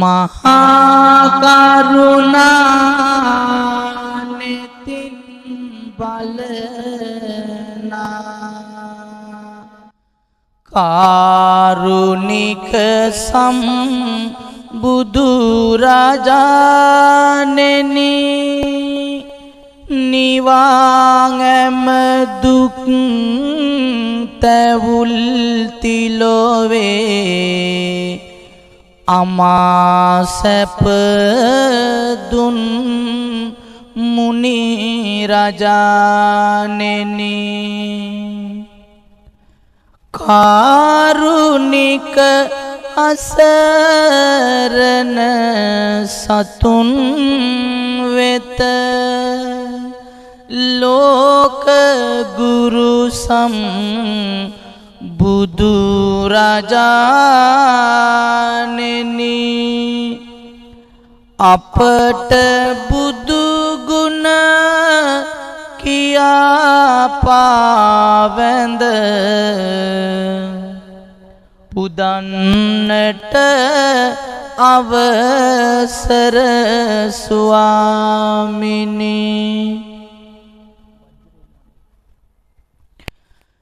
මහාකරුණානෙතින් බලනා කාරුණික සම්බුදුරජාණෙනි නිවාංගම දුක් තැවුල් තිලොවේ අමාසැප දුන් මුනි රජාණෙනි කාරුණික අසරණ සතුන් වෙත ලෝක ගුරු බුදු රජාණෙනි අපට බුදු ගුණ කියා පාවැඳ පුදන්නට අවසර ස්වාමිනී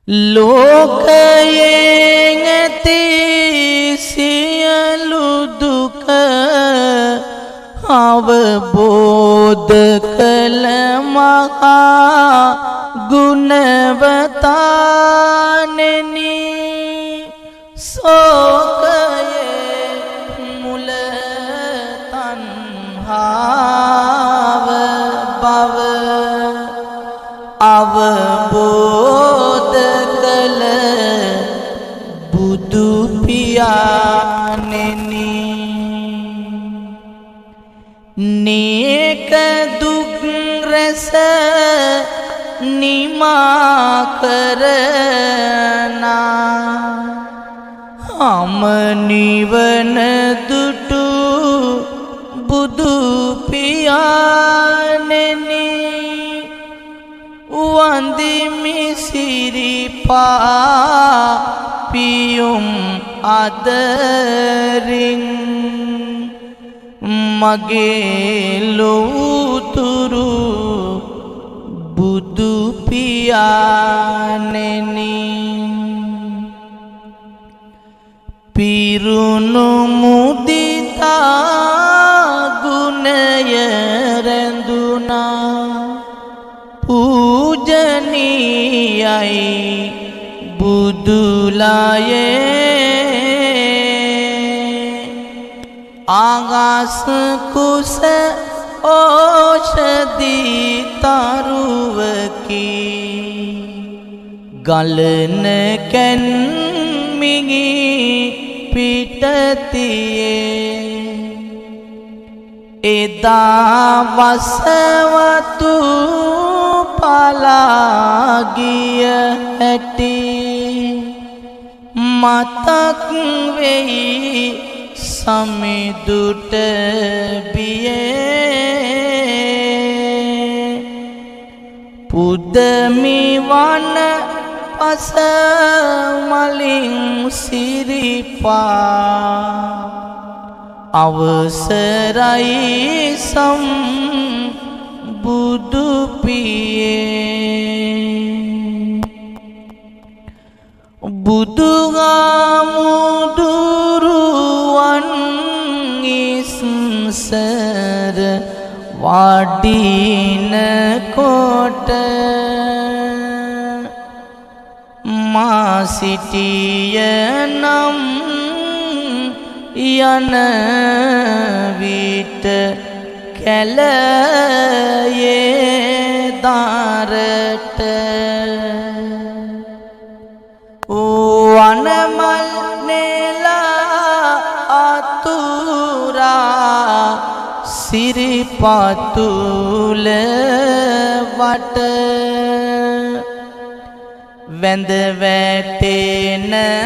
ලෝකයෙන් ඇති සියලු දුක අවබෝධ කළ මහා ගුණවතාණෙනි සෝකයේ මුල තණ්හාව බව අවබෝධ කළ බුදු පියාණෙනි නේක දුක් රැස නිමා කරනා හම නිවන දුටු බුදු පියාණෙනි වන්දිමි සිරිපා පියුම් අදරින් මගේ ලෝතුරු බුදු පියාණෙනි පිරුණු මුදිතා ගුණය රැඳුනා පූජනීයයි බුදුලයේ ආගස් කුස ඕෂධි තරුවකි ගලන කැන්මිගි පිටතියේ එදා වසවතු පලාගිය හැටි මතක් වෙයි සමිදුට බියේ පුදමි වන පස මලින් සිරිපා අවසරයි බුදු පියේ බුදුගාමුදුරුවන් ඉස්සර වඩින කොට මා සිටිය නම් යන විට කැලයේ දාරට වනමල් නෙලා අතුරා සිරිපතුල වට වැඳ වැටෙනවා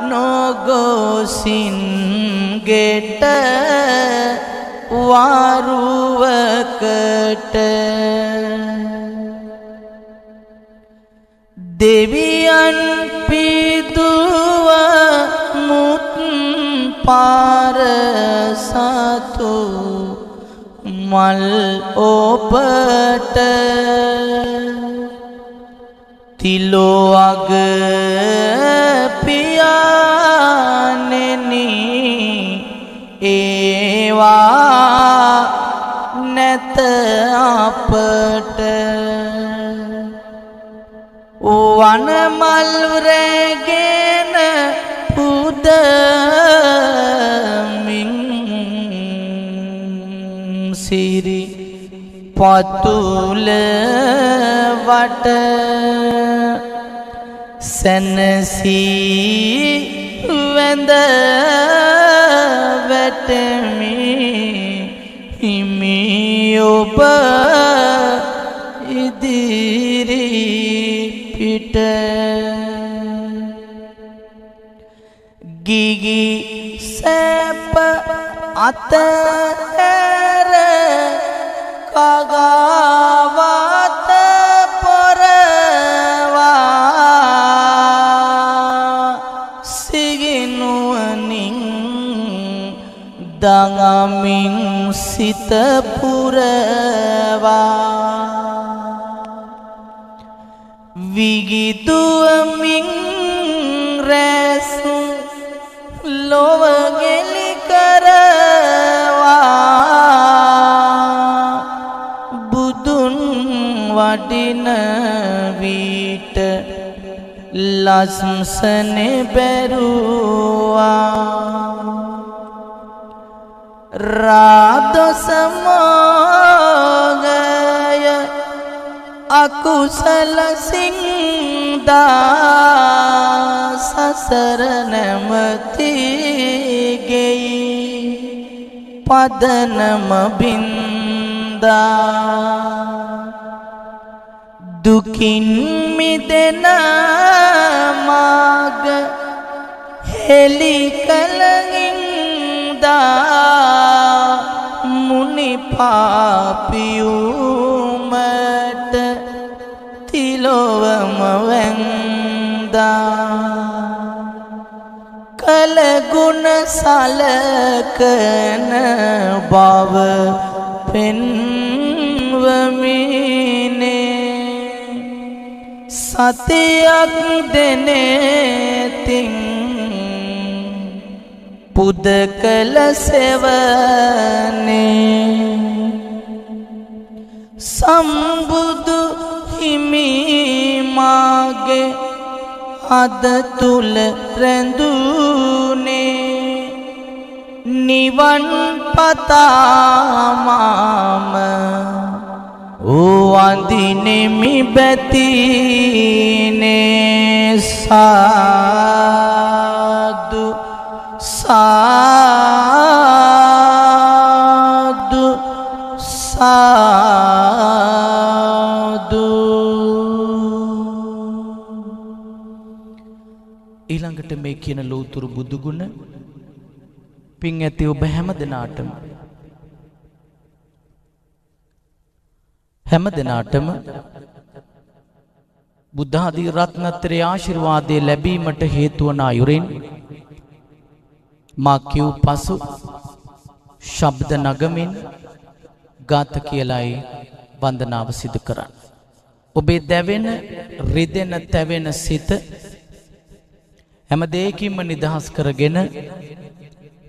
නොගොසින් ගෙට වරුවකට දෙවියන් පිදුව මුත් පාර සතු මල් ඔබට තිලෝ අග පියාණෙනි ඒවා නැත අපට වනමල් රැගෙන පුදමින් සිරි පතුල වට සැනසී වැඳ වැටමි හිමි ඔබ ඉදිරි පිට ගිගි සැප අතහැර කගාවත පොරවා සිගිනුවනින් දඟමින් සිත පුරවා විගිදුවමින් රැසු ලොවගෙලි කරවා බුදුන් වඩින විට ලස්සනෙ බැරුවා රාදසමෝගය අකුසල සින්දා සසර නැමති ගෙයි පදනම බින්දා දුකින් මිදෙන මාග හෙලි කලගින්දා මුනි පාපියුමට තිලොවම වැන්දා කලගුණ සලකන බව පෙන්වමිනේ සතියක් දෙනෙතින් පුද කළ සෙවනේ සම්බුදු හිමි මාගේ අද තුල රැඳුනේ නිවන් පතාමම වඳිනෙමි බැතිනේ සාදු සාදු සාදු ඊළඟට මේ කියන ලෝතුරු බුදු ගුණ පින් ඇති ඔබ හැම දිනාටම බුද්ධ ආදී රත්නත්‍රයේ ආශිර්වාදයේ ලැබීමට හේතු වන අයුරින් මා කියූ පසු ශබ්ද නගමින් ගාත කියලායි වන්දනාව සිදු කරන්න. ඔබේ දැවෙන රිදෙන තැවෙන සිත හැම දෙයකින්ම නිදහස් කරගෙන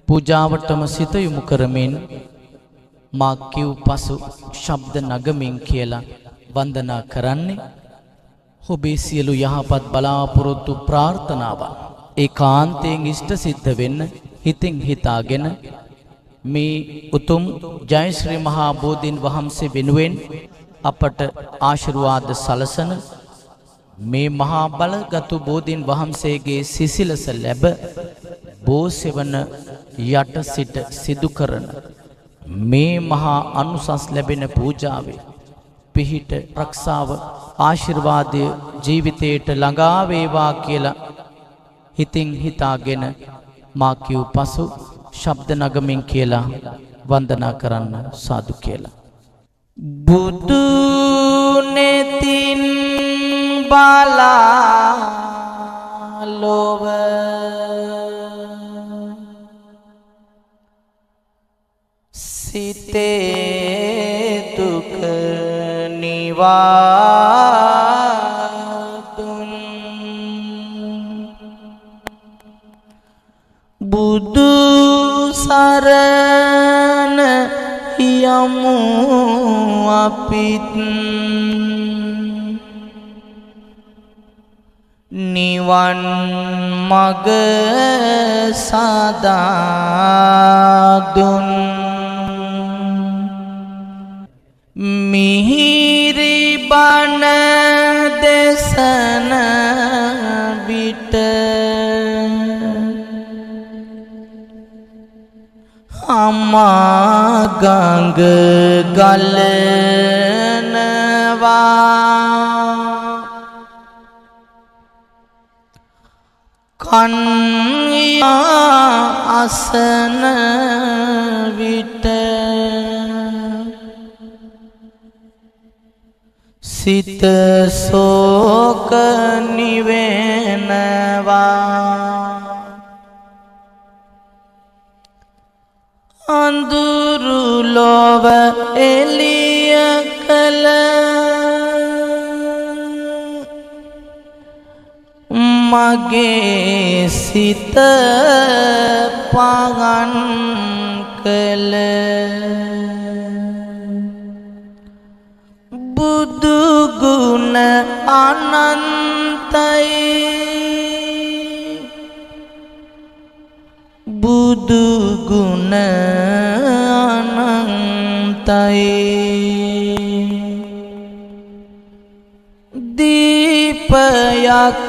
පූජාවටම සිත යොමු කරමින් මා කියූ පසු ශබ්ද නගමින් කියලා වන්දනා කරන්නේ ඔබේ සියලු යහපත් බලාපොරොත්තු ප්‍රාර්ථනාවන් ඒකාන්තයෙන් ඉෂ්ට සිද්ධ වෙන්න හිතින් හිතාගෙන මේ උතුම් ජයශ්‍රී මහා බෝධීන් වහන්සේ වෙනුවෙන් අපට ආශිර්වාද සලසන මේ මහා බලගත් බෝධීන් වහන්සේගේ සිසිලස ලැබ බෝසෙවන යට සිට සිදු කරන මේ මහා අනුසස් ලැබෙන පූජාවේ පිහිට රක්ෂාව ආශිර්වාදය ජීවිතයට ළඟා වේවා කියලා හිතින් හිතාගෙන මා කියූ පසු ශබ්ද නගමින් කියලා වන්දනා කරන්න සාදු කියලා. බුදු නෙතින් බලා ලොව සිතේ දුක නිවාදුන් බුදු සරණ යමු අපිත් නිවන් මග සදාදුන් මිහිරි බණ දෙසන විට අමා ගඟ ගලනවා කන්යා අසන විට සිත සෝක නිවෙනවා අඳුරු ලොව එළිය කළ මගේ සිත පහන් කළ බුදු ගුණ අනන්තයි බුදු ගුණ අනන්තයි දීපයක්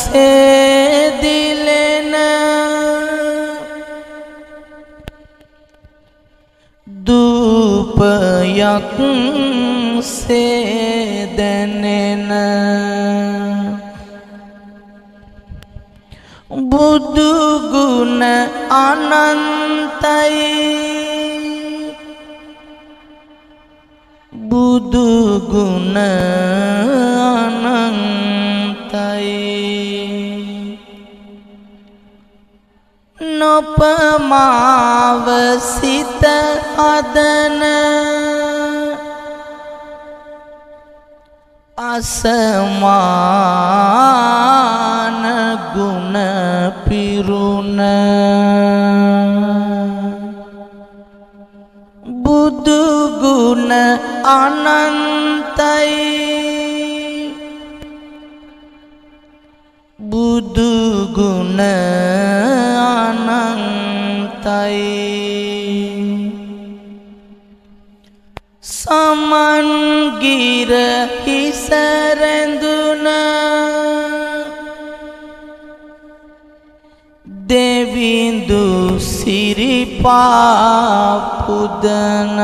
සේදිලෙන දූපයක් සේදැනෙන බුදු ගුණ අනන්තයි බුදු ගුණ අනන්තයි නොපමාව සිත හදන අසමාන ගුණ පිරුණ බුදු ගුණ අනන්තයි බුදු ගුණ අනන්තයි සමන්ගිර හිසරැඳුන දෙවිඳු සිරිපා පුදන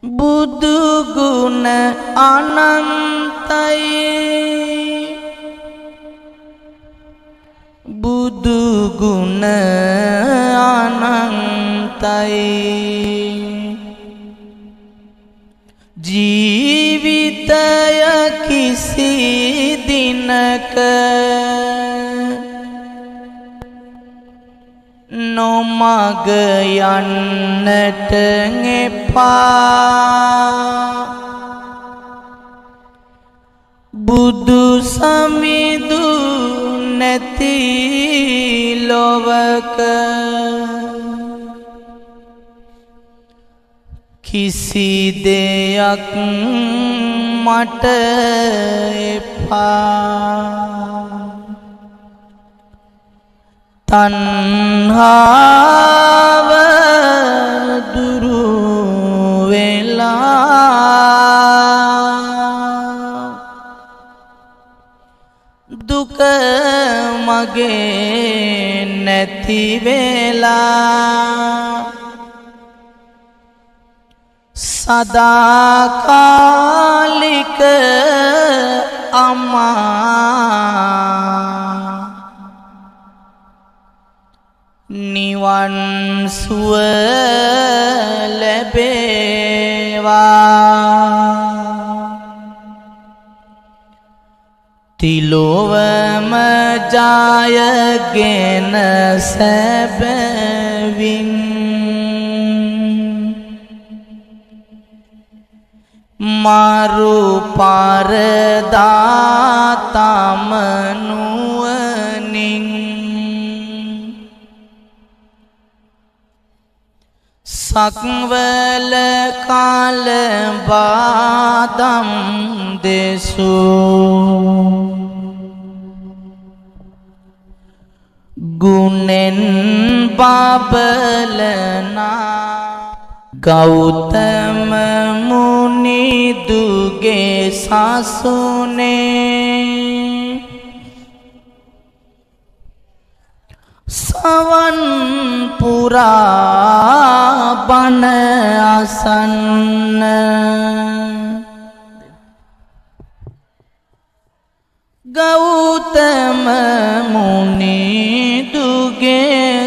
බුදු ගුණ අනන්තයි බුදු ගුණ අනන්තයි ජීවිතය කිසි දිනක නොමග යන්නට එපා බුදු සමිඳු නැති ලොවක කිසි දෙයක් මට එපා තණ්හාව දුරු වෙලා දුක මගේ නැති වෙලා සදාකාලික අමා නිවන් සුව ලැබේවා තිලොවම ජයගෙන සැබවින් මරු පරදාතම නුවණින් සක්වල කාල බාදම් දෙසෝ ගුණෙන් බබලනා ගෞතම මුනිදුගේ සසුනේ සවන් පුරා බණ අසන්න ගෞතම මුනිදුගේ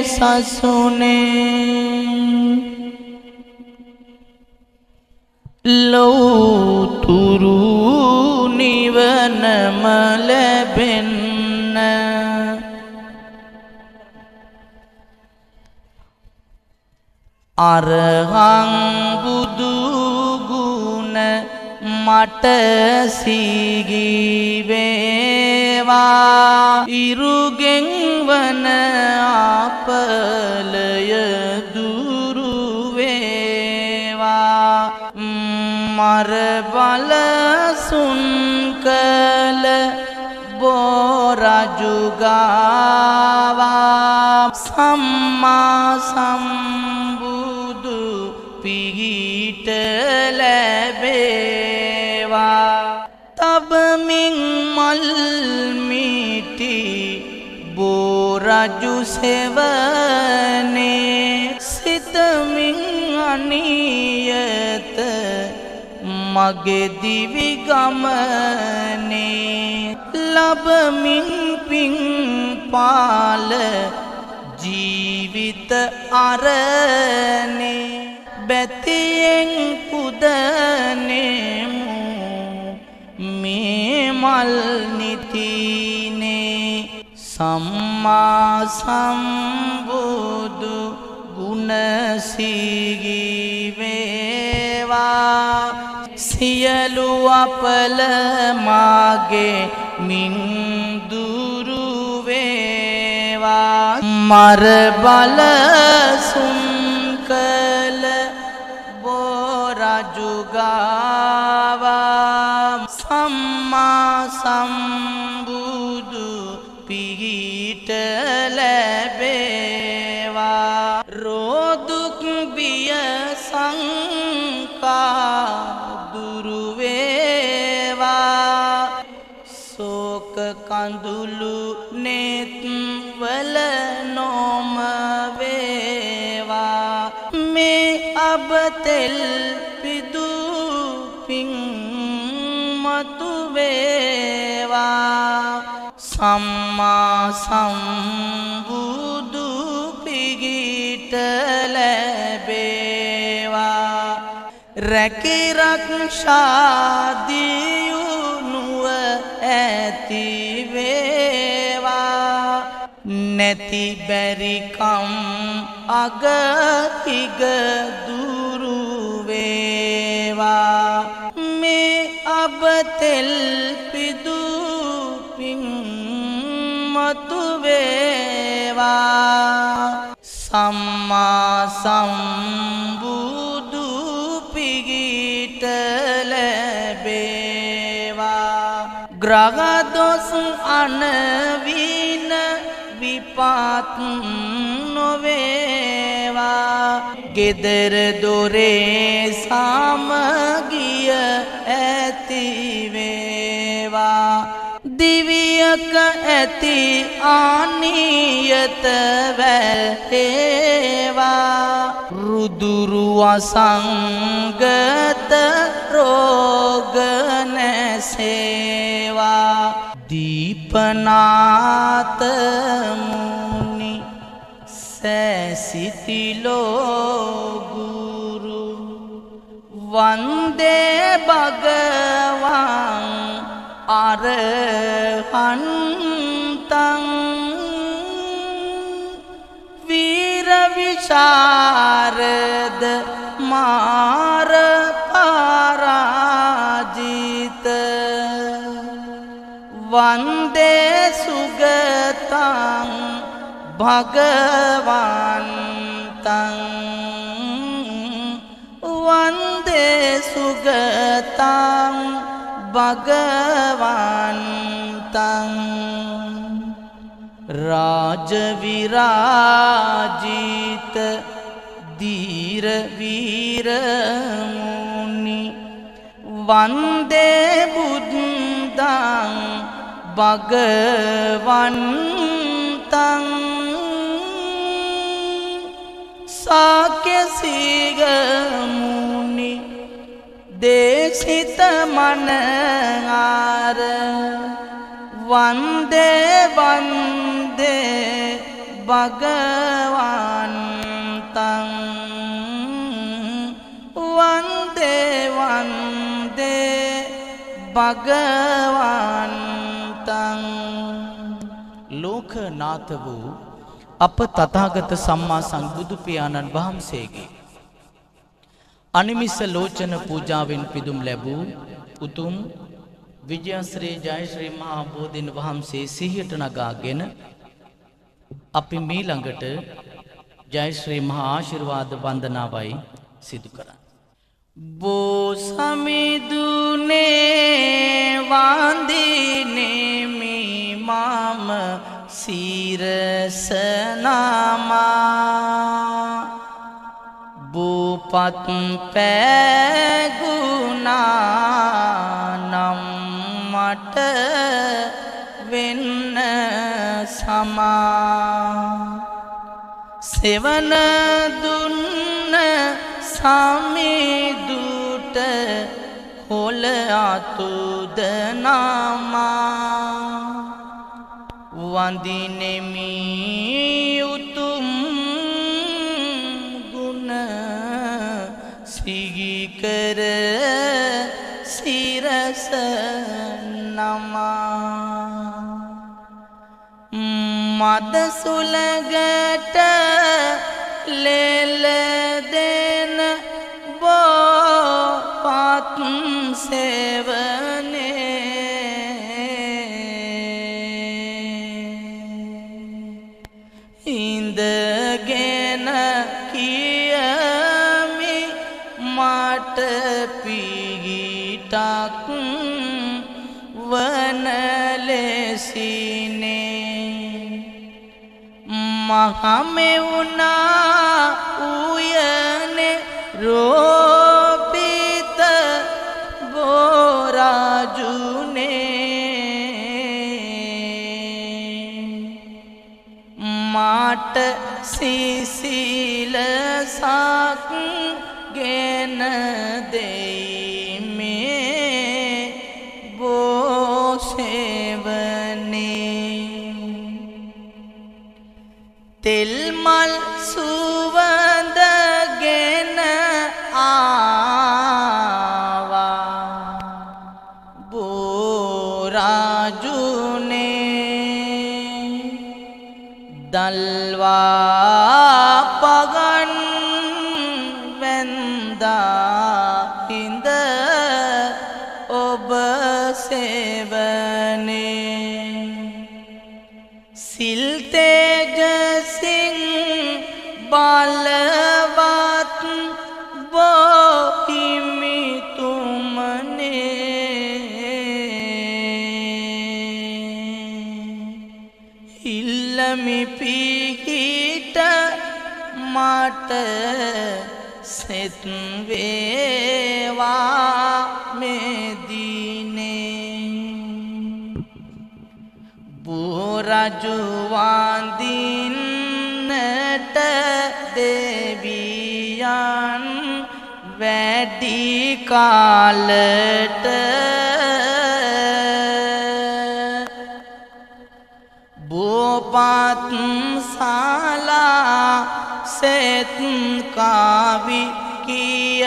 සසුනේ ලෞතුරු නිවනම ලැබෙන්න අරහං බුදු ගුණ මට සිහි වේවා ඉරුගෙන් වන අපලය දුරු වේවා මර බල සුන්කල බෝරජු ගාවා සම්මා සම්බුදු පිහිට ලැබේවා තබමින් මල් මිටි බෝරජු සෙවනේ සිතමින් අනියත මගේ දිවි ගමනේ ලබමින් පින් පාල ජීවිත අරනේ බැතියෙන් පුදනෙමු මේ මල් නිතිනේ සම්මා සම්බුදු ගුණ සිහි වේවා සියලු අපල මාගේ මින් දුරු වේවා මර බල සුන්කල බෝරජු ගාවා සම්මා සම්බුදු පිහිට ලැබේවා රෝදුක් බිය සංකා දුරු වේවා සෝක කඳුළු නෙත් වල නොම වේවා මේ අබතෙල් පිදු පිං මතු වේවා සම්මා සම්බුදු පිහිට ලැබේවා රැකී රක්ෂා දියුණුව ඇති වේවා නැති බැරිකම් අගතිග දුරු වේවා මේ අබතෙල් පිදු පිං මතු වේවා සම්මා සම්බුදු පිහිට ලැබේවා ග්‍රහ දොස් අනවින විපත් නොවේවා ගෙදර දොරේ සමගිය ඇති වේවා දිවියක ඇති ආනියත වැළේවා රුදුරු අසංගත රෝග නැසේවා දීපනාත මුනි සැසිතිලෝ ගුරු වන්දේ භගවං අරහන්තං වීර විශාරද මාර පරාජිත වන්දේ සුගතං භගවන්තං වන්දේ සුගතං භගවන්තං රාජවිරාජිත දීර වීර මුනි වන්දේ බුද්ධං භගවන්තං සාක්‍ය සීගමුනි දේශිත මනආර වන්දේ වන්දේ භගවන්තං වන්දේ වන්දේ භගවන්තං ලෝකනාථ වූ අප තථාගත සම්මා සම්බුදු පියාණන් වහන්සේගේ අනිමිස ලෝචන පූජාවෙන් පිදුම් ලැබූ උතුම් විජයශ්‍රී ජයශ්‍රී මහා බෝධීන් වහන්සේ සිහියට නගාගෙන අපි මීළඟට ජයශ්‍රී මහා ආශිර්වාද වන්දනාවයි සිදු කරන්නේ. බෝ සමිදුනේ වන්දිනේ මේ මම සිරසනාමා බූපත් පෑගුණා නම් මට වෙන්න සමා සෙවන දුන්න සමිදුට කොළ අතුද නමා වඳිනෙමි උතුම් ගුණ සිහිකර සිරස නමා මද සුලගට ලෙල දෙන බෝපත් සෙවනේ ඉඳගෙන කියමි මට පිහිටක් වන ලෙසිනේ මහමෙවුනා උයනේ රෝපිත බෝරාජුනේ මාට සිසිලසක් ගෙන දෙයි මේ බෝසෙවනේ තෙල් මල් සුවඳගෙන ආවා බෝරාජුනේ දල්වා පගන් වැන්දා හිඳ ඔබ සෙවනේ සිල් තේජසින් බලවත් බෝහිමිතුමනේ ඉල්ලමි පිහිට මට සෙත් වේවා මෙදිනේ බුරජු වඳින්නට දෙවියන් වැඩි කාලට බෝපත් සාලා සෙත් කාවි කිය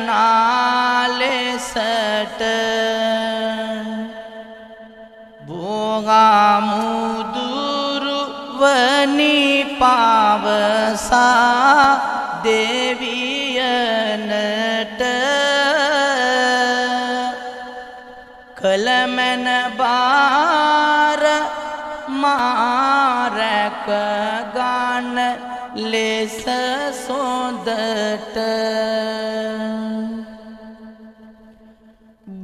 නාලෙසට නොගාමුදුරු වනි පවසා දෙවියනට කළමැන බාර මාරැක ගාන ලෙස සොඳට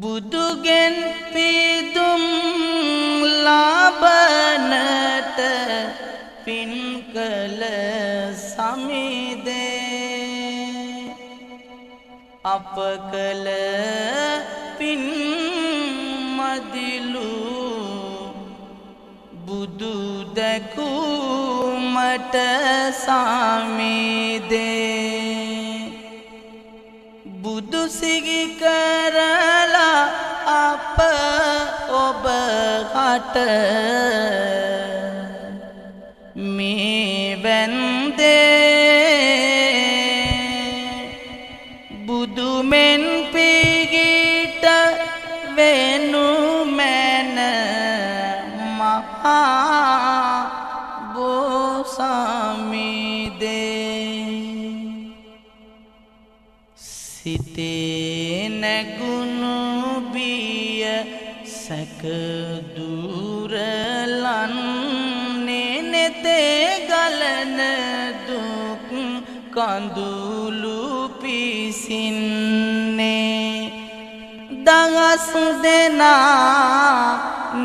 බුදුගෙන් පිදුම් ලබනට පින් කළ සමිදේ අප කළ පින් මදිලු බුදු දැකුමට සමිදේ බුදු සිගි කරලා අප ඔබ හට මේ වැන්දේ බුදුමෙන් පිගිට වෙනු මැන මහා බෝසමිදේ සිතේ නැගුණු බිය සැකදුරලන්නේ නෙතේ ගලන දුක් කඳුළු පිසින්නේ දඟස් දෙනා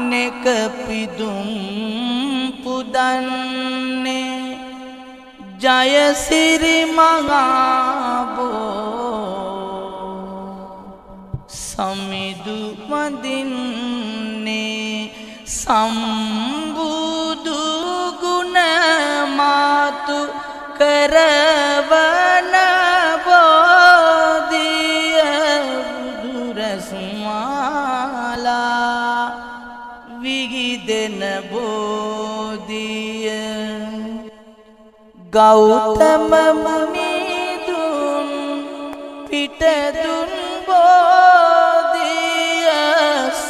නෙක පිදුම් පුදන්නේ ජයසිරි මඟාබෝ සමිදු වඳින්නේ සම්බුදු ගුණ මාතු කරවන බෝධිය බුදුරස්මාලා විහිදෙන බෝධිය ගෞතම මුනිදුන් පිටදුන්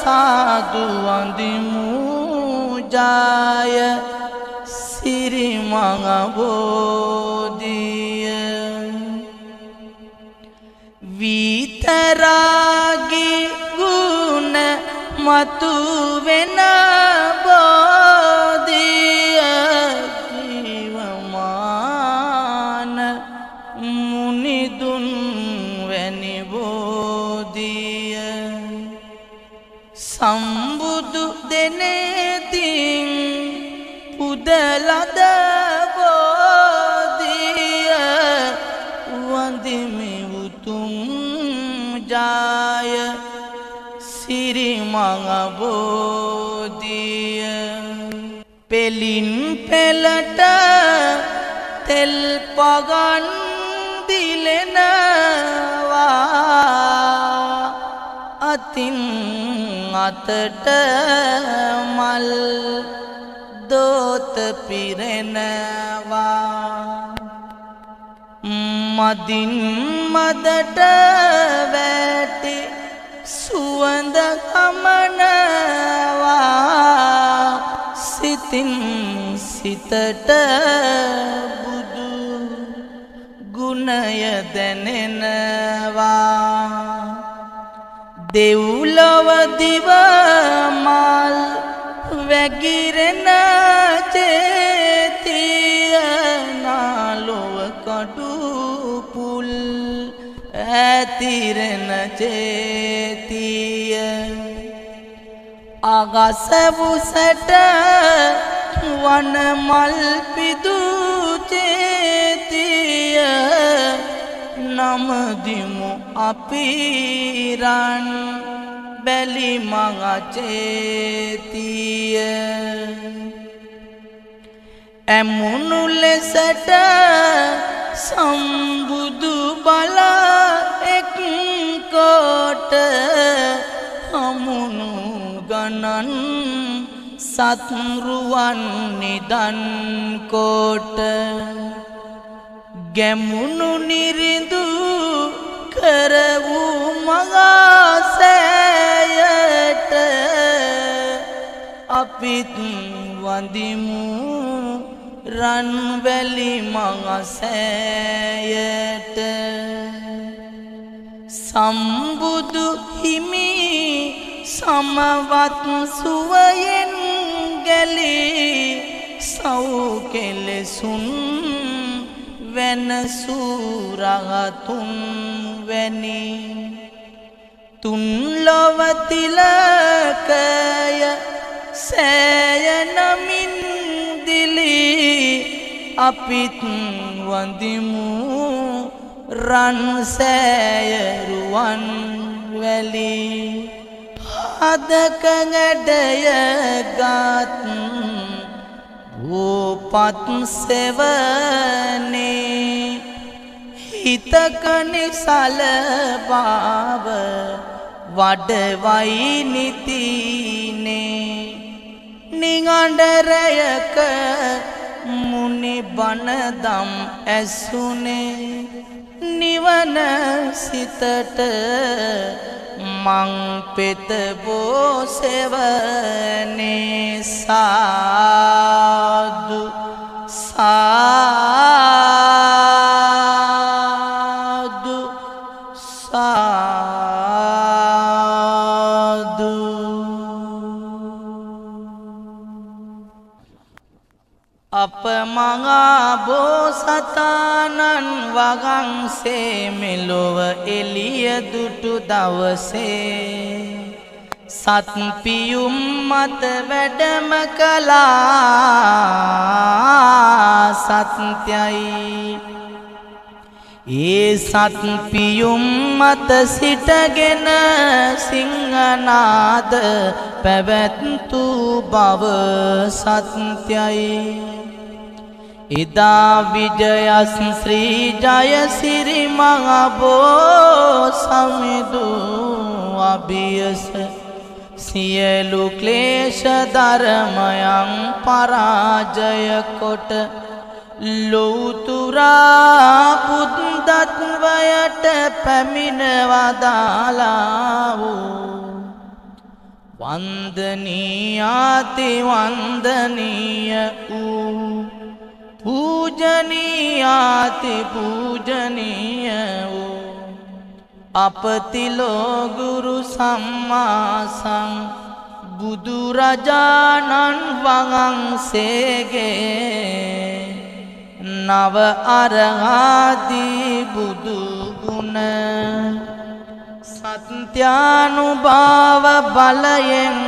සාදු වඳිමු ජාය සිරි මඟ බෝධිය විතරාගී ගුණ මතු වෙන බෝධිය ජීවමාන මුනිදුන් වැනි බෝධිය සම්බුදු දෙනෙතින් පුදලද බෝධිය වඳිමි උතුම් ජාය සිරි මඟ බෝධිය පෙලින් පෙළට තෙල් පගන් දිලෙනවා අතින් අතට මල් දෝත පිරෙනවා මදින් මදට වැටි සුවඳ කමනවා සිතින් සිතට බුදු ගුණය දැනෙනවා දෙව්ලොව දිව මල් වැගිරෙන චේතිය නාලොව කඩු පුල් ඇතිරෙන චේතිය අගස වුසට වන මල් පිදු චේතිය නමදිමු අපිරන් බැලි මඟ චේතිය ඇමුණු ලෙසට සම්බුදු බල එක් කොට හමුණු ගණන් සත්රුවන් නිදන් කොට ගැමුණු නිරිඳු කර වූ මගසෑයට අප අපිත් වඳිමු රන්වැලි මඟසෑයට සම්බුදු හිමි සමවත් සුවයෙන් ගැලී සෞකෙලෙසුන් වෙනසුරහතුන් වැනි තුන්ලොව තිලකය සෑයනමින් දිලී අපිත් වඳිමු රන්සෑයරුවන් වැලි හදක ගැඩය ගත් ඕපත් සෙවනේ හිතක නිසල බව වඩවයි නිතිනේ නිගණ්ඩරයක මුනි බණදම් ඇසුනේ නිවන සිතට මං පෙත බෝසෙවනේ සාදු සාදු සාදු අප මඟා බෝසතාණන් වහන්සේ මෙලොව එළිය දුටු දවසේ සත්පියුම් මත වැඩම කළා සත්‍යයි ඒ සත්පියුම් මත සිටගෙන සිංහනාද පැවැත්තු බව සත්‍යයි ඉදා විජයස් ශ්‍රී ජයසිරි මහබෝ සමිදු අභියස සියලු ක්ලේශ ධර්මයන් පරාජය කොට ලෝතුරා බුද්ධත්වයට පැමිණවදාලා වූ වන්දනීයාති වන්දනීය වූ පූජනීයාති පූජනීය වූ අපතිලෝ ගුරු සම්මා බුදුරජාණන් වහන්සේගේ නව අරහදී බුදු ගුණ සත්‍යානුභාව බලයෙන්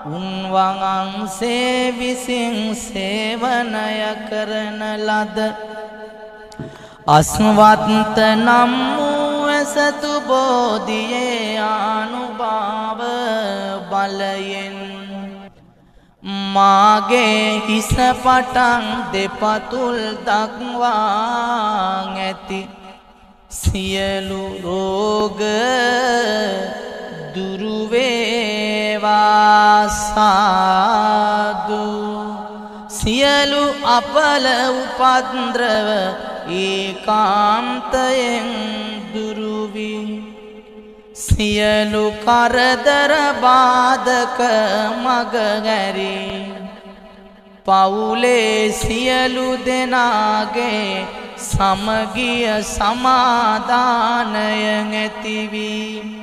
උන්වහන්සේ විසින් සේවනය කරන ලද අස්වත්ත නම් වූ ඇසතු බෝධියේ ආනුභාව බලයෙන් මාගේ හිස පටන් දෙපතුල් දක්වා ඇති සියලු රෝග දුරු වේවා සාදු සියලු අපල උපද්‍රව ඒකාන්තයෙන් දුරු වී සියලු කරදර බාධක මග හැරී පවුලේ සියලු දෙනාගේ සමගිය සමාදානය ඇති වී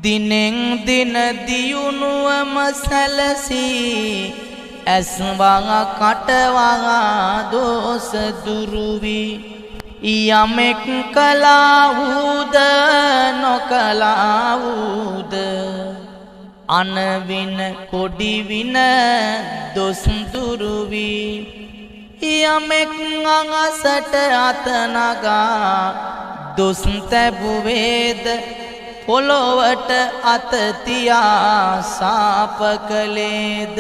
දිනෙන් දින දියුණුවම සැලසී ඇස්වඟ කටවඟ දෝෂ දුරු වී යමෙක් කළා වූද නොකළා වූද අනවින කොඩි වින දොස් දුරු වී යමෙක් අඟසට අත නගා දොස් තැබුවේද පොළොවට අත තියා සාප කළේද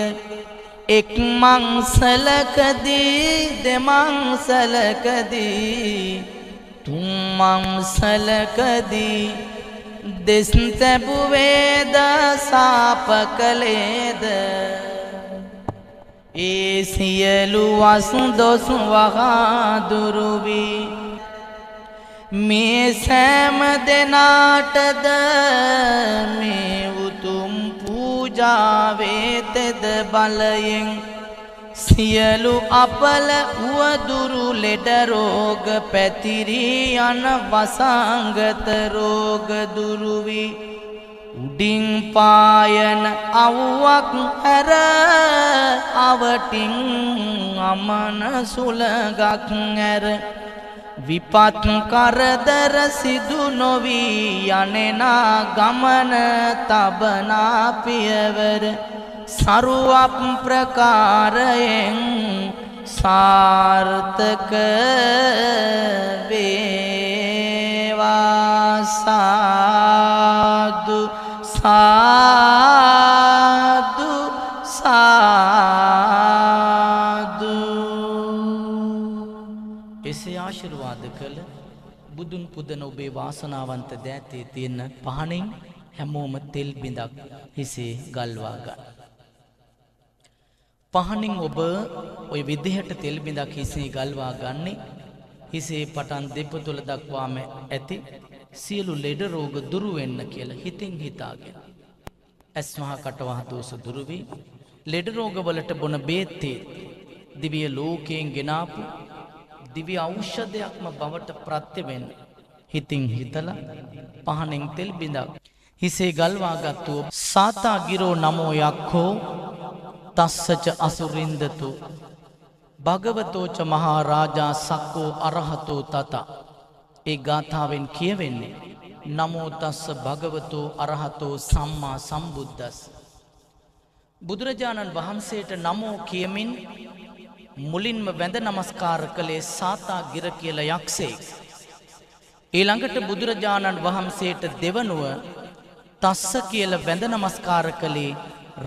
එක් මංසලකදී දෙමංසලකදී තුන් මංසලකදී දෙස් තැබුවේද සාප කළේද ඒ සියලු වස්දොස් වහා දුරු වී මේ සෑම දෙනාටද මේ උතුම් පූජ පූජාවේ තෙද බලයෙන් සියලු අපල උවදුරු ලෙඩ රෝග පැතිරී යන වසංගත රෝග දුරු වී උඩින් පායන අවුවක් හැර අවටින් අමන සුලගක් ඇර විපත් කරදර සිදු නොවී යනෙනා ගමන තබනා පියවර සරුවප් ප්‍රකාරයෙන් සාර්ථක වේවා සාදු සාදු සාදු. එසේ ආශිර්වාද කළ බුදුන් පුදන ඔබේ වාසනාවන්ත දෑතේ තියෙන පහනින් හැමෝම තෙල් බිඳක් හිසේ ගල්වා ගන්න. පහනින් ඔබ ඔය විදිහට තෙල් බිඳක් හිසේ ගල්වා ගන්නේ හිසේ පටන් දෙපතුල දක්වාම ඇති සියලු ලෙඩ රෝග දුරු වෙන්න කියලා හිතින් හිතාගෙන. ඇස් වහ කට වහ දෝෂ දුරු වී ලෙඩ රෝග වලට බොන බේත්තේ දිව්‍ය ලෝකයෙන් ගෙනාපු දිව්‍ය ඖෂධයක්ම බවට ප්‍රත්‍ය වෙන්න හිතින් හිතලා පහනෙන් තෙල් බිඳක් හිසේ ගල්වා ගත්තු සාතා ගිරෝ නමෝ යක්ඛෝ තස්සච අසුරින්දතු භගවතෝච මහා රාජා සක්කෝ අරහතෝ තත. ඒ ගාථාවෙන් කියවෙන්නේ නමෝ තස්ස භගවතෝ අරහතෝ සම්මා සම්බුද්දස්ස. බුදුරජාණන් වහන්සේට නමෝ කියමින් මුලින්ම වැඳ නමස්කාර කළේ සාතා ගිර කියලා යක්ෂයෙක්. ඊළඟට බුදුරජාණන් වහන්සේට දෙවනුව තස්ස කියලා වැඳ නමස්කාර කළේ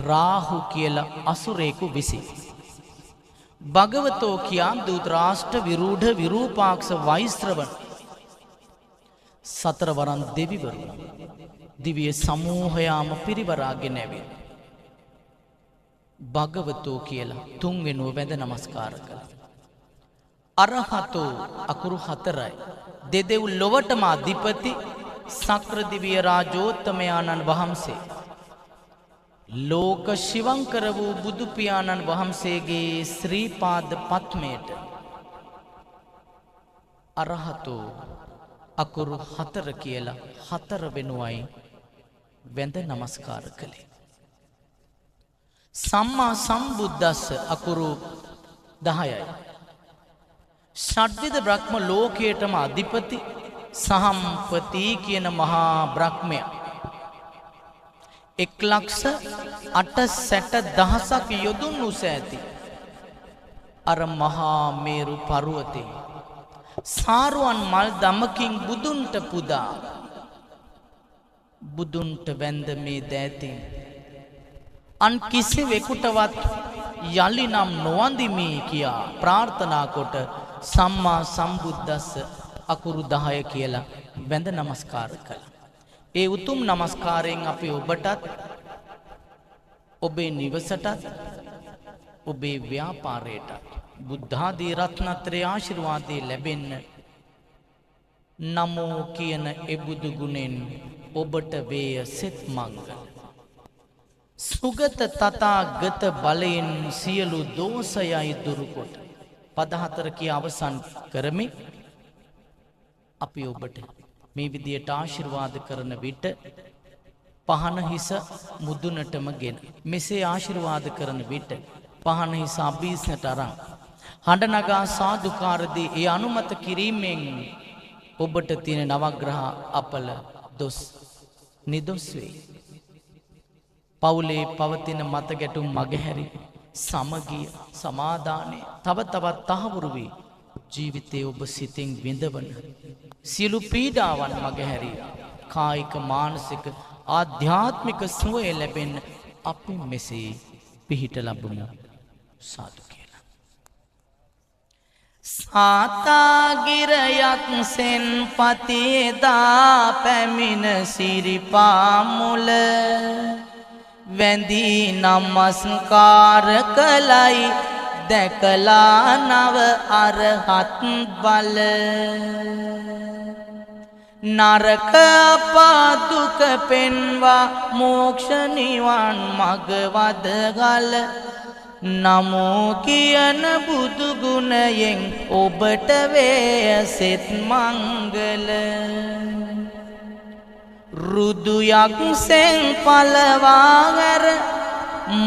රාහු කියලා අසුරේකු විසින්. භගවතෝ කියා දූත්‍රාෂ්ට විරූඪ විරූපාක්ෂ වෛශ්‍රවණ සතරවරන් දෙවිවරු දිව්‍ය සමූහයාම පිරිවරාගෙන ඇවිත් භගවතෝ කියලා තුන්වෙනුව වැඳ නමස්කාර කළා. අරහතෝ අකුරු 4යි. දෙදෙව් ලොවටම අධිපති සක්‍ර දිව්‍ය රාජෝත්තමයාණන් වහන්සේ ලෝක ශිවංකර වූ බුදු පියාණන් වහන්සේගේ ශ්‍රී පාද පත්මයට අරහතෝ අකුරු 4 කියලා 4 වෙනුවයි වැඳ නමස්කාර කළේ. සම්මා සම්බුද්දස්ස අකුරු 10යි. ෂඩ්විධ බ්‍රහ්ම ලෝකයටම අධිපති සහම්පති කියන මහා බ්‍රහ්මයා 1,60,000ක් යොදුන් උස ඇති අර මහා මේරු පර්වතේ සාරුවන් මල් දමකින් බුදුන්ට පුදා බුදුන්ට වැඳ මේ දෑතින් අන් කිසිවෙකුටවත් යලි නම් නොවඳිමි කියා ප්‍රාර්ථනා කොට සම්මා සම්බුද්දස්ස අකුරු 10 කියලා වැඳ නමස්කාර කළා. ඒ උතුම් නමස්කාරයෙන් අපි ඔබටත් ඔබේ නිවසටත් ඔබේ ව්‍යාපාරයටත් බුද්ධාදී රත්නත්‍රය ආශිර්වාදේ ලැබෙන්න නමෝ කියන එබුදු ගුණෙන් ඔබට වේය සෙත් මංගල. සුගත තථාගත බලයෙන් සියලු දෝෂයයි දුරුකොට පද 4 කිය අවසන් කරමි. අපි ඔබට මේ විදියට ආශිර්වාද කරන විට පහන හිස මුදුනටම ගෙන මෙසේ ආශිර්වාද කරන විට පහන හිස අභීසනට අරන් හඬ නගා සාදුකාරදී ඒ අනුමත කිරීමෙන් ඔබට තියෙන නවග්‍රහ අපල දොස් නිදොස් වේ. පවුලේ පවතින මත ගැටුම් මගහැරි සමගිය සමාදානය තව තවත් තහවුරු වී ජීවිතයේ ඔබ සිතින් විඳවන සියලු පීඩාවන් මගහැරී කායික මානසික ආධ්‍යාත්මික සුවය ලැබෙන්න අපි මෙසේ පිහිට ලැබුණු සාදු කියලා. සාතාගිරයක් සෙන් පතියදා පැමිණ සිරිපා මුල වැඳී නමස්කාර කළයි දැකලා නව අරහත් බල නරක අපාදුක පෙන්වා මෝක්ෂ නිවන් මග වදගල නමෝ කියන බුදු ගුණයෙන් ඔබට වේ සෙත් මංගල රුදු යක්සෙන් පලවාගර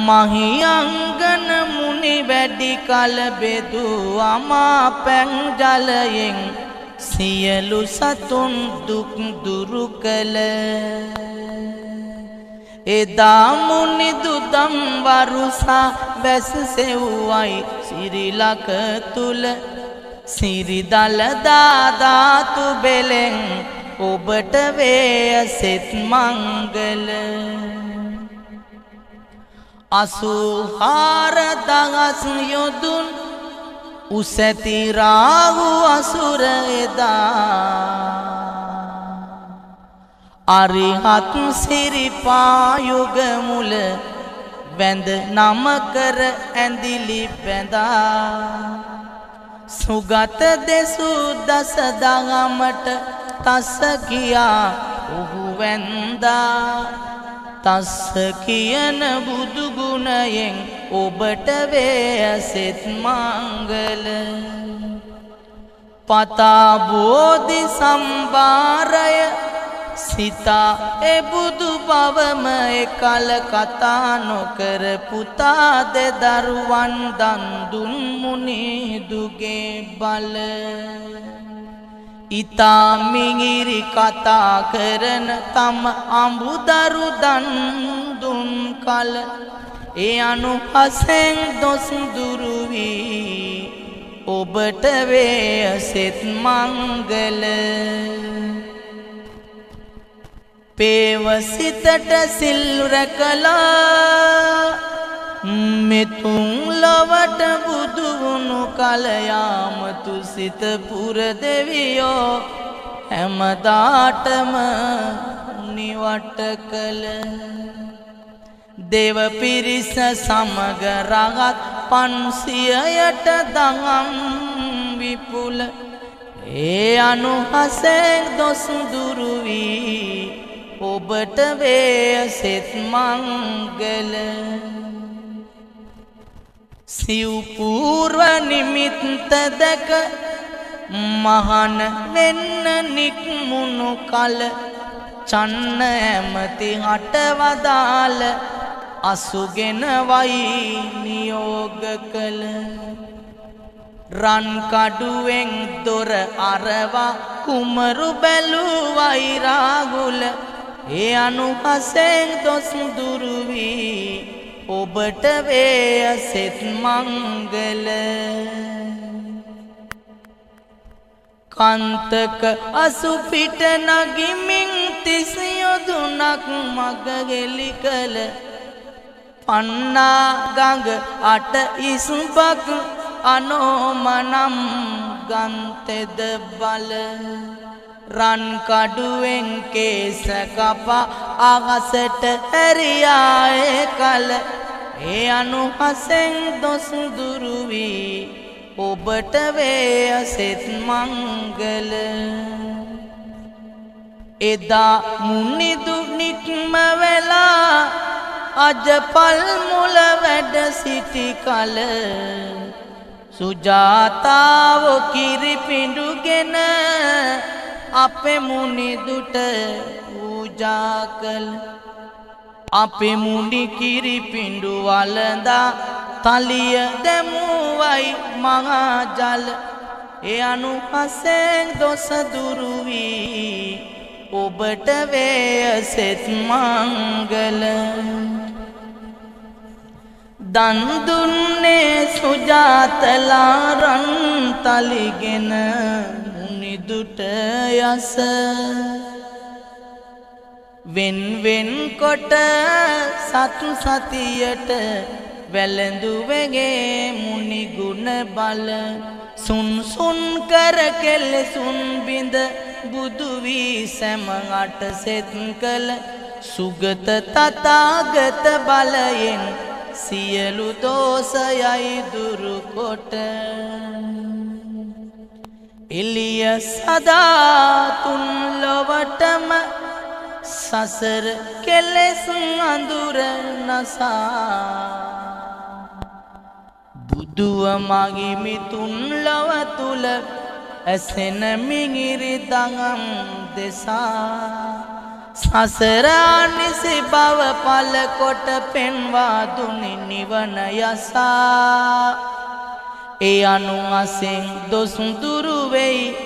මහියංගන මුනි වැඩි කල බෙදු අමා පැන් ජලයෙන් සියලු සතුන් දුක් දුරු කළ එදා මුනි දුදම් වරුසා වැස සෙව්වයි සිරිලක තුල සිරිදල දාදාතු බෙලෙන් ඔබට වේ සෙත් මංගල 84,000 යොදුන් උසැති රාහු අසුර එදා අරිහත් සිරිපායුග මුල වැඳ නම කර ඇඳිලි බැඳා සුගත දෙසු දස දහමට තස්ස කියා ඔහු වැඳා තස්ස කියන බුදු ගුණයෙන් ඔබට වේ සෙත් මංගල පතා බෝධි සම්භාරය සිතා ඒ බුදු බවම එකල කතා නොකර පුතා දෙදරුවන් දන් දුන් මුනිදුගේ බල ඉතා මිහිරි කතා කරන තම අඹුදරු දන් දුන් කල ඒ අනුපසෙන් දොස් දුරු වී ඔබට වේ සෙත් මංගල පේව සිතට සිල් රැකලා මෙතුන් ලොවට බුදු වුණු කල යාම තුසිත පුර දෙවියෝ හැමදාටම නිවට කළ දේව පිරිස සමග රහත් 500ට දහම් විපුල ඒ අනුහසෙන් දොස් දුරු වී ඔබට වේ සෙත් මංගල සිව් පූර්ව නිමිත්ත දැක මහන වෙන්න නික්මුණු කල චන්න ඇමති හටවදාල අසුගෙන වයි නියෝග කළ රන් කඩුවෙන් දොර අරවා කුමරු බැලුවයි රාගුල ඒ අනුහසෙන් දොස් දුරු වී ඔබට වේ සෙත් මංගල කන්තක අසුපිට නගිමින් 30 යොදුනක් මග ගෙලි කළ පන්නා ගඟ අට ඉසුබක් අනෝමනම් ගන්තෙද බල රන් කඩුවෙන් කේස කපා අගසට හැරියායේ කල ඒ අනුහසෙන් දොස් දුරු වී ඔබට වේ සෙත් මංගල එදා මුනිදු නික්ම වෙලා අජපල් මුල වැඩ සිටි කල සුජාතාව කිරිපිඬුගෙන අපේ මුනිදුට පූජා කළ අපේ මුනි කිරිපිඬු වළඳා තලිය දැමුවයි මහා ජල ඒ අනුහසෙන් දොස් දුරු වී ඔබට වේ සෙත් මංගල දන් දුන්නේ සුජාතලා රන් තලිගෙන මුනිදුට යස වෙන් වෙන් කොට සතු සතියට වැළඳුවගේ මුනි ගුණ බල සුන් සුන් කර කෙලෙසුන් බිඳ බුදු වී සැම අට සෙත් කළ සුගත තථාගත බලයෙන් සියලු දෝෂයයි දුරු කොට එළිය සදා තුන් ලොවටම සසර කෙලෙස් අඳුර නසා බුදුව මගේ මිතුන් ලොව තුල ඇසෙන මිගිරි දඟම් දෙසා සසර නිසි බව පල කොට පෙන්වා දුනි නිවන යසා ඒ අනු අසෙන් දොස් දුරු වෙයි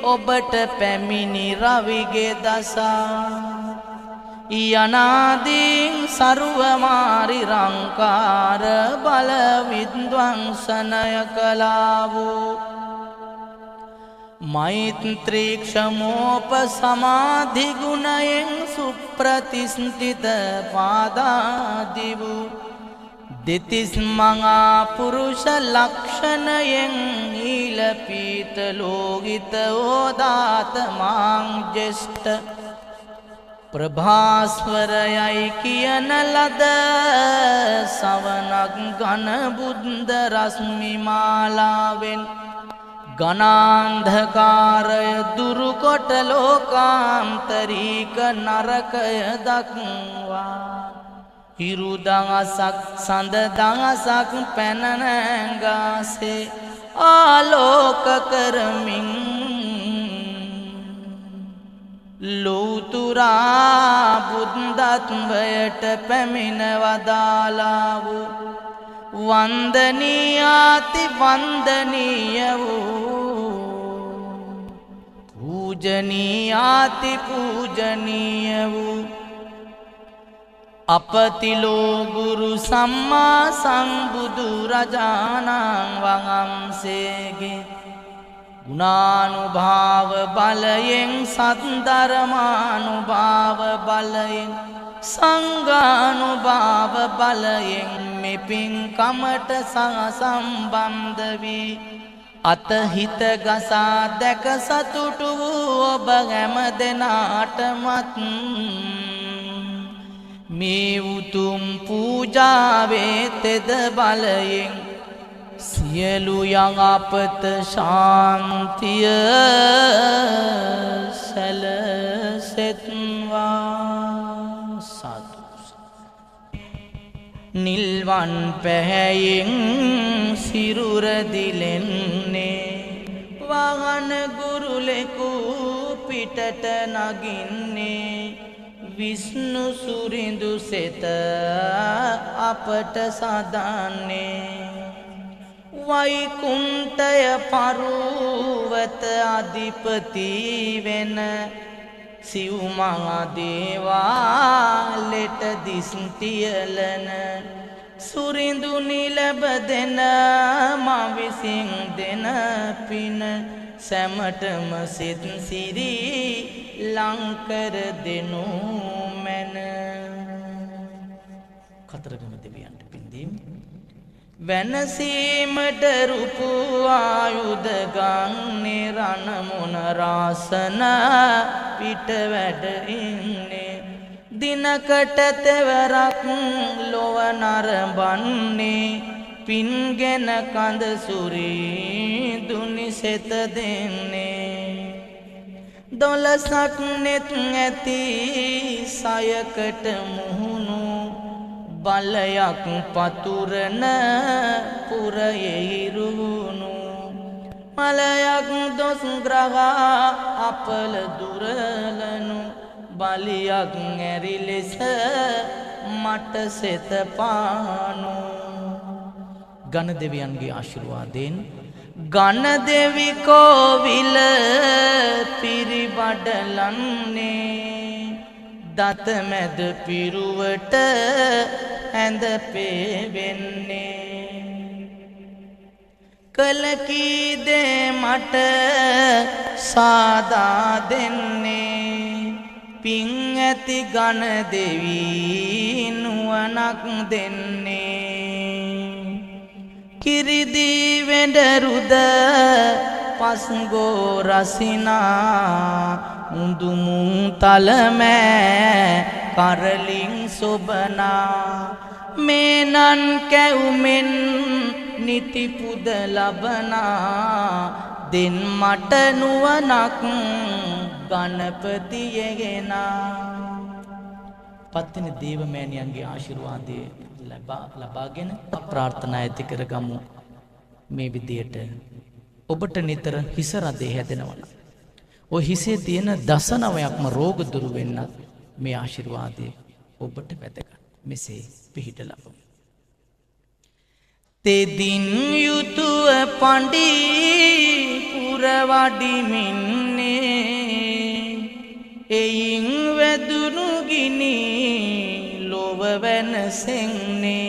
ඔබට පැමිණි රවිගේ දසා යනාදීන් සරුව මාරි රංකාර බල විද්වංසනය කළා වූ මෛත්‍රී ක්ෂමෝප සමාධි ගුණයෙන් සුප්‍රතිස්ථිත පාදාදි වූ දෙතිස් මඟා පුරුෂ ලක්ෂණයෙන් නීල පීත ලෝකිත ඕදාත මාං ජෙෂ්ඨ ප්‍රභාස්වරයයි කියන ලද සවනක් ඝන බුද්ධ රශ්මි මාලාවෙන් ගණාන්ධකාරය දුරු කොට ලෝකාන්තරික නරකය දක්වා හිරු දඟසක් සඳ දඟසක් පැන නැංගාසේ ආලෝක කරමින් ලෝතුරා බුද්ධත්වයට පැමිණ වදාලා වූ වන්දනීයාති වන්දනීය වූ පූජනීයාති පූජනීය වූ අපතිලෝ ගුරු සම්මා සම්බුදු රජාණන් වහන්සේගේ ගුණානුභාව බලයෙන් සද්ධර්මානුභාව බලයෙන් සංඝානුභාව බලයෙන් මෙපින් කමට සම්බන්ධ වී අතහිත ගසා දැක සතුටු වූ ඔබ හැම දෙනාටමත් මේ උතුම් පූජාවේ තෙද බලයෙන් සියලු යහපත ශාන්තිය සැලසෙත්වා සතු නිල්වන් පැහැයෙන් සිරුර දිලෙන්නේ වාහන ගුරුලෙකු පිටට නගින්නේ විෂ්ණු සුරිඳු සෙත අපට සදන්නේ වෛකුන්ඨය පරුවත අධිපති වෙන සිව් මහා දේවාලෙට දිස්තියලන සුරිඳු නිලබ දෙන මා විසින් දෙන පින සැමටම සිත් සිරි ලංකර දෙනු මැන කතරගම දෙවියන්ට පින්දීම වෙනසීමට රුපු ආයුධ ගන්නේ රණ මොන රාසන පිට වැඩ ඉන්නේ දිනකට තෙවරක් ලොව නරඹන්නේ පින්ගෙන කඳ සුරිඳුනි සෙත දෙන්නේ දොළසක් නෙත් ඇති සයකට මුහුණු බලයක් පතුරන පුරයෙහිරුණු මලයක් දොස් ග්‍රහා අපල දුරලනු බලියක් ඇරි ලෙස මට සෙත පානු ගණ දෙවියන්ගේ ආශිර්වාදයෙන් ගණ දෙවි කෝවිල පිරිබඩලන්නේ දත මැද පිරුවට ඇඳ පෙවෙන්නේ කල කී දේ මට සාදා දෙන්නේ පින් ඇති ගණ දෙවි නුවණක් දෙන්නේ කිරිදී වෙඬරුද පස්ගෝ රසිනා උඳුමුන් තලමෑ කරලින් සොබනා මේනන් කැවුමෙන් නිතිපුද ලබනා දෙන් මට නුවණක් ගණපතියගෙන පත්වෙනි දේවමෑණියන්ගේ ආශිර්වාදය ලබාගෙන ප්‍රාර්ථනා ඇති කරගමු. මේ විදියට ඔබට නිතර හිස රදේ හැදෙනවනම් ඔය හිසේ තියෙන 19ක්ම රෝග දුරු වෙන්න මේ ආශිර්වාදය ඔබට වැදගත්. මෙසේ පිහිට ලබමු. තෙදින් යුතුව පඬි පුරවඩිමින්නේ එයින් වැදුණු ගිනි ලොව වෙනසෙන්නේ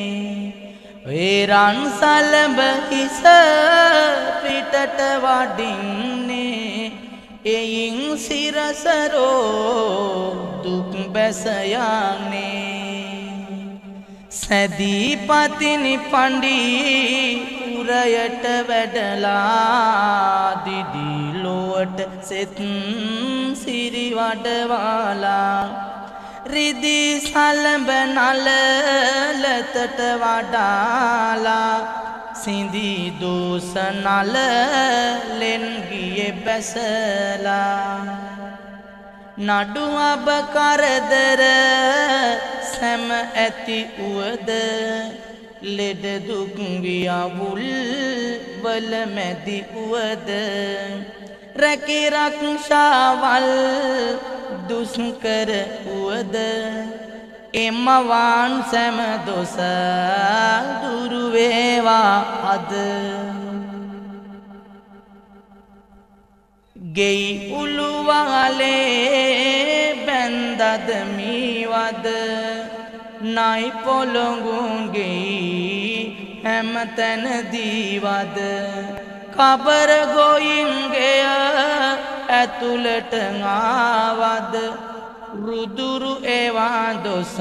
වේරන් සලඹ හිස පිටට වඩින්නේ එයින් සිරසරෝ දුක් බැස යන්නේ සැදී පතිනි පඬි පුරයට වැඩලා දිදී ලොවට සෙත් සිරි වඩවාලා රිදී සලඹ නලලතට වඩාලා සිඳී දෝස නලලෙන් ගියේ බැසලා නඩු අබ කරදර සැම ඇති උවද ලෙඩ දුක් වියවුල් වල මැදි උවද රැකී රක්ෂාවල් දුෂ්කර උවද එමවාන් සැම දොස දුරු වේවා අද ගෙයි උළුවාලේ බැන්දද මීවද නයි පොළොඟුන් ගෙයි හැමතැන දීවද කබර ගොයින්ගෙය ඇතුළට ආවද රුදුරු ඒවා දොස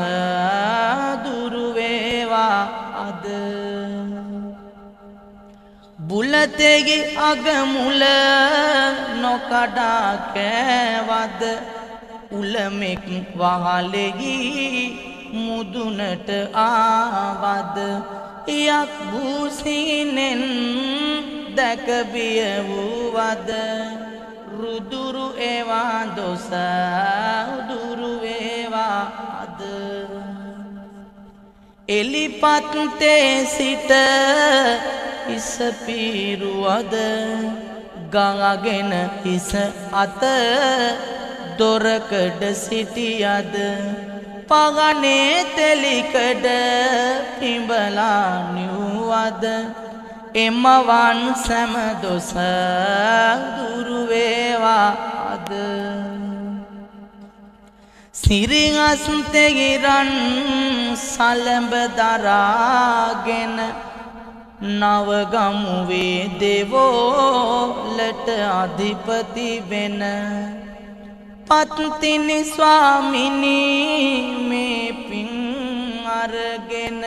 දුරු වේවා අද බුලතෙගේ අගමුල නොකඩා කෑවද උලමෙක් වහලෙහි මුදුනට ආවද යක් භූසිනෙන් දැක බිය වූවද රුදුරු ඒවා දොස දුරු වේවා අද එලිපත්තේ සිට හිස පීරුවද ගඟගෙන හිස අත දොරකඩ සිටියද පගනේ තෙලිකඩ පිඹලා නිව්වද එමවන් සැම දොස දුරු වේවා අද සිරිහස්තෙහිරන් සලඹ දරාගෙන නවගමුවේ දෙවෝලට අධිපති වෙන පත්තිනි ස්වාමිනී මේ පින් අරගෙන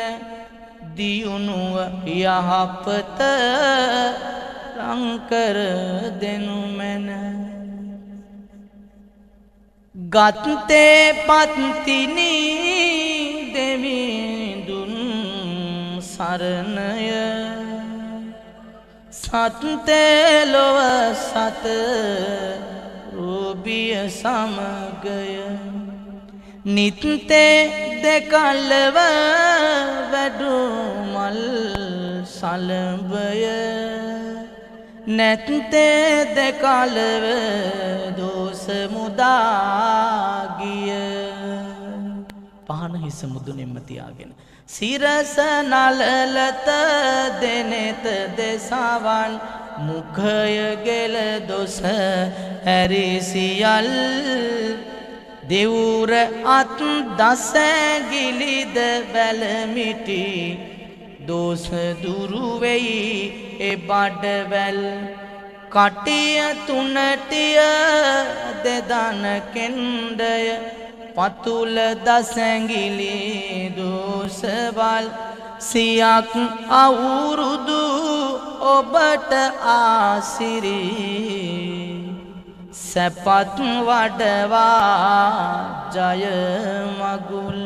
දියුණුව යහපත ලංකර දෙනු මැන ගත්තේ පත්තිනි දෙවිඳුන් සරණය සත්තේ ලොව සත රූපිය සමගය නිත්තේ දෙකල්ලව වැඩුමල් සලඹය නැත්තේ දෙකල්ලව දෝස මුදාගිය පහන හිස මුදුනෙන්ම තියාගෙන සිරස නලලත දෙනෙත දෙසවන් මුඛය ගෙල දොස හැරිසියල් දෙවුර අත් දසගිලිද බැලමිටි දෝස දුරු වෙයි ඒ බඩවැල් කටිය තුනටිය දෙදන කෙන්ඩය පතුල දසැඟිලි දෝසවල් සියක් අවුරුදු ඔබට ආසිරි සැපත් වඩවා ජය මගුල්